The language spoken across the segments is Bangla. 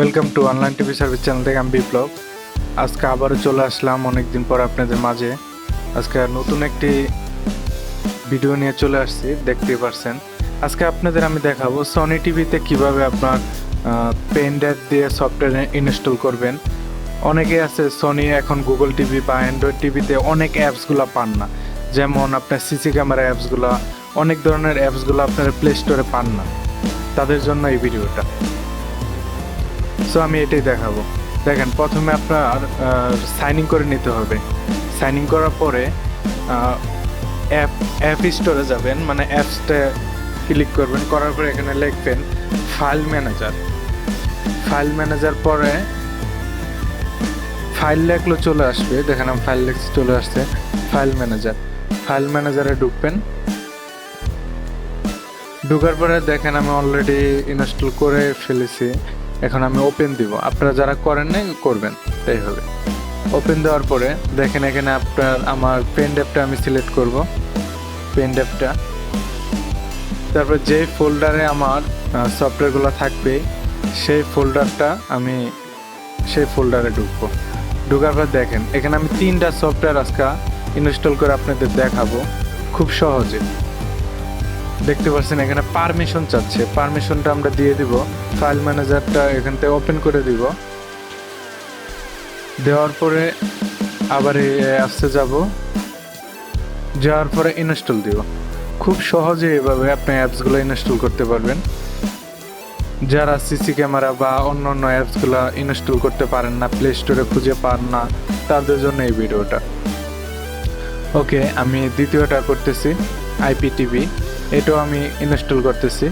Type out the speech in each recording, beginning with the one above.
Welcome to online TV service channel থেকে আমি বিপ্লব। আজকে আবারও চলে আসলাম অনেকদিন পর আপনাদের মাঝে। আজকে নতুন একটি ভিডিও নিয়ে চলে আসছি, দেখতেই পারছেন। আজকে আপনাদের আমি দেখাবো সনি টিভিতে কিভাবে আপনার পেন ড্রাইভ দিয়ে সফটওয়্যার ইনস্টল করবেন। অনেকে আছে সনি এখন গুগল টিভি বা অ্যান্ড্রয়েড টিভিতে অনেক অ্যাপসগুলো পান না, যেমন আপনার সিসি ক্যামেরা অ্যাপসগুলো, অনেক ধরনের অ্যাপসগুলো আপনারা প্লে স্টোরে পান না, তাদের জন্য এই ভিডিওটা। সো আমি এটাই দেখাবো। দেখেন, প্রথমে আপনার সাইন ইন করে নিতে হবে। সাইন ইন করার পরে অ্যাপ স্টোরে যাবেন, মানে অ্যাপসটা ক্লিক করবেন, করার পরে এখানে লিখবেন ফাইল ম্যানেজার। ফাইল ম্যানেজার পরে ফাইল লেখলো চলে আসবে, দেখেন আমি ফাইল লেখছি চলে আসছে। ফাইল ম্যানেজারে ঢুকবেন। ঢুকার পরে দেখেন আমি অলরেডি ইনস্টল করে ফেলেছি। এখন আমি ওপেন দিব, আপনারা যারা করেন নাই করবেন, তাই হবে। ওপেন দেওয়ার পরে দেখেন এখানে আমার পেন ড্রাইভটা আমি সিলেক্ট করব, পেন ড্রাইভটা। তারপর যে ফোল্ডারে আমার সফটওয়্যারগুলো থাকবে সেই ফোল্ডারে ঢুকবো। ঢুকার পর দেখেন এখানে আমি 3টা সফটওয়্যার আজকে ইনস্টল করে আপনাদের দেখাবো খুব সহজে। দেখতে পাচ্ছেন এখানে পারমিশন চাচ্ছে, পারমিশনটা আমরা দিয়ে দিব। ফাইল ম্যানেজারটা এখান থেকে ওপেন করে দিব। দেওয়ার পরে আবার এই অ্যাপসে যাওয়ার পরে ইনস্টল দিব। খুব সহজে এভাবে আপনি অ্যাপসগুলো ইনস্টল করতে পারবেন। যারা সিসি ক্যামেরা বা অন্য অন্য অ্যাপসগুলো ইনস্টল করতে পারেন না, প্লে স্টোরে খুঁজে পান না, তাদের জন্য এই ভিডিওটা। ওকে, আমি দ্বিতীয়টা করতেছি, আইপিটিভি। এটাও আমি ইনস্টল করতেছি।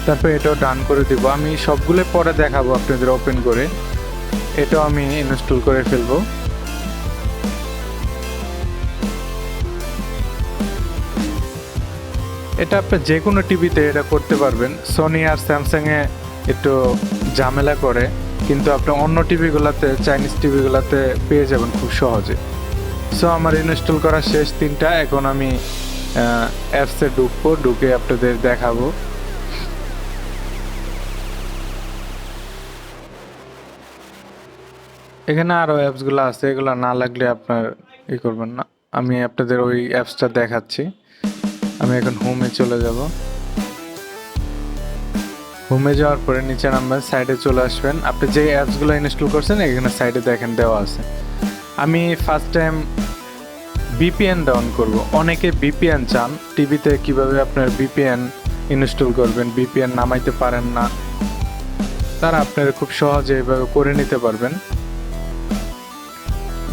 তারপর এটাও ডান করে দিব। আমি সবগুলো পরে দেখাবো আপনাদের ওপেন করে। এটাও আমি ইনস্টল করে ফেলবো। এটা আপনি যে কোনো টিভিতে এটা করতে পারবেন। সনি আর স্যামসাংয়ে একটু ঝামেলা করে, কিন্তু আপনি অন্য টিভিগুলোতে, চাইনিজ টিভিগুলোতে পেয়ে যাবেন খুব সহজে। সো আমার ইনস্টল করা শেষ 3টা। এখন আমি অ্যাপসে ঢুকে আপনাদের দেখাবো। এখানে আরও অ্যাপসগুলো আছে, এগুলো না লাগলে আপনার করবেন না। আমি আপনাদের ওই অ্যাপসটা দেখাচ্ছি। আমি এখন হোমে চলে যাব। হোমে যাওয়ার পরে নিচে নাম্বার সাইডে চলে আসবেন। আপনি যে অ্যাপসগুলো ইনস্টল করছেন এখানে সাইডে দেখেন দেওয়া আছে। আমি ফার্স্ট টাইম ভিপিএন ডাউন করব। অনেকে ভিপিএন চান, টিভিতে কিভাবে আপনার ভিপিএন ইনস্টল করবেন, ভিপিএন নামাইতে পারেন না, তারা আপনারা খুব সহজে এভাবে করে নিতে পারবেন।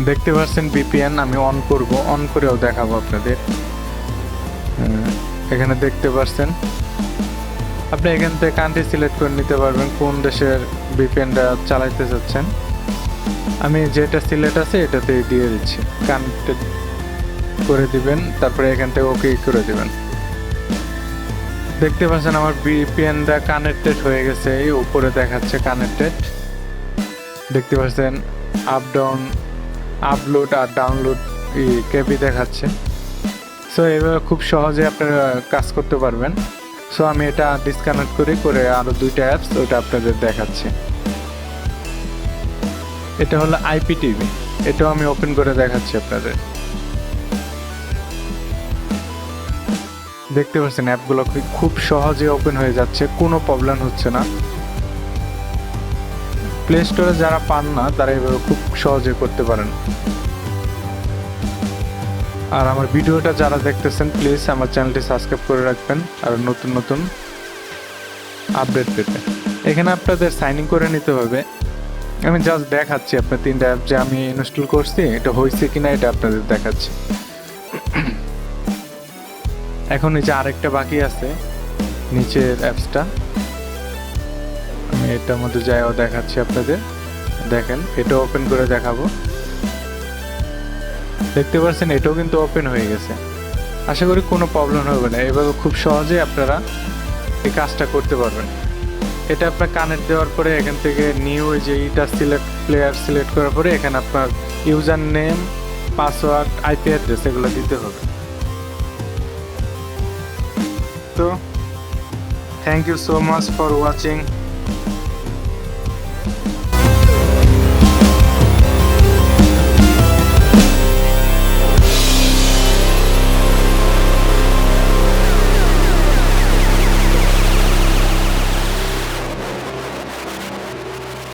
দেখতে পাচ্ছেন ভিপিএন আমি অন করব, অন করেও দেখাবো আপনাদের। এখানে দেখতে পাচ্ছেন আপনি এখান থেকে কান্ট্রি সিলেক্ট করে নিতে পারবেন কোন দেশের ভিপিএনটা চালাইতে চাচ্ছেন। আমি যেটা সিলেক্ট আছে এটাতে দিয়ে দিচ্ছি, কানেক্টেড করে দিবেন। তারপরে এখান থেকে ওকে করে দিবেন। দেখতে পাচ্ছেন আমার ভিপিএনটা কানেক্টেড হয়ে গেছে, এই উপরে দেখাচ্ছে কানেক্টেড। দেখতে পাচ্ছেন আপলোড আর ডাউনলোড কেবি দেখাচ্ছে। সো এভাবে খুব সহজে আপনারা কাজ করতে পারবেন। সো আমি এটা ডিসকানেক্ট করে আরও 2টা অ্যাপস, ওইটা আপনাদের দেখাচ্ছি। এটা হলো আইপিটিভি, এটাও আমি ওপেন করে দেখাচ্ছি আপনাদের। দেখতে পাচ্ছেন অ্যাপগুলো খুব সহজে ওপেন হয়ে যাচ্ছে, কোনো প্রবলেম হচ্ছে না। প্লে স্টোরে যারা পান না তারা এভাবে খুব সহজে করতে পারেন। আর আমার ভিডিওটা যারা দেখতেছেন প্লিজ আমার চ্যানেলটি সাবস্ক্রাইব করে রাখবেন আর নতুন নতুন আপডেট পেতে। এখানে আপনাদের সাইন ইন করে নিতে হবে। আমি জাস্ট দেখাচ্ছি আপনার 3টা অ্যাপ যে আমি ইনস্টল করছি, এটা হয়েছে কিনা এটা আপনাদের দেখাচ্ছি। এখন নিচে আরেকটা বাকি আছে, নিচের অ্যাপসটা আমি এটার মধ্যে যাইও দেখাচ্ছি আপনাদের। দেখেন এটা ওপেন করে দেখাবো। দেখতে পাচ্ছেন এটাও কিন্তু ওপেন হয়ে গেছে। আশা করি কোনো প্রবলেম হবে না, এভাবে খুব সহজে আপনারা এই কাজটা করতে পারবেন। এটা আপনার কানেক্ট দেওয়ার পরে এখান থেকে নিউ যে এটা প্লেয়ার সিলেক্ট করার পরে এখানে আপনার user name, password, IP address এগুলো দিতে হবে। তো thank you so much for watching.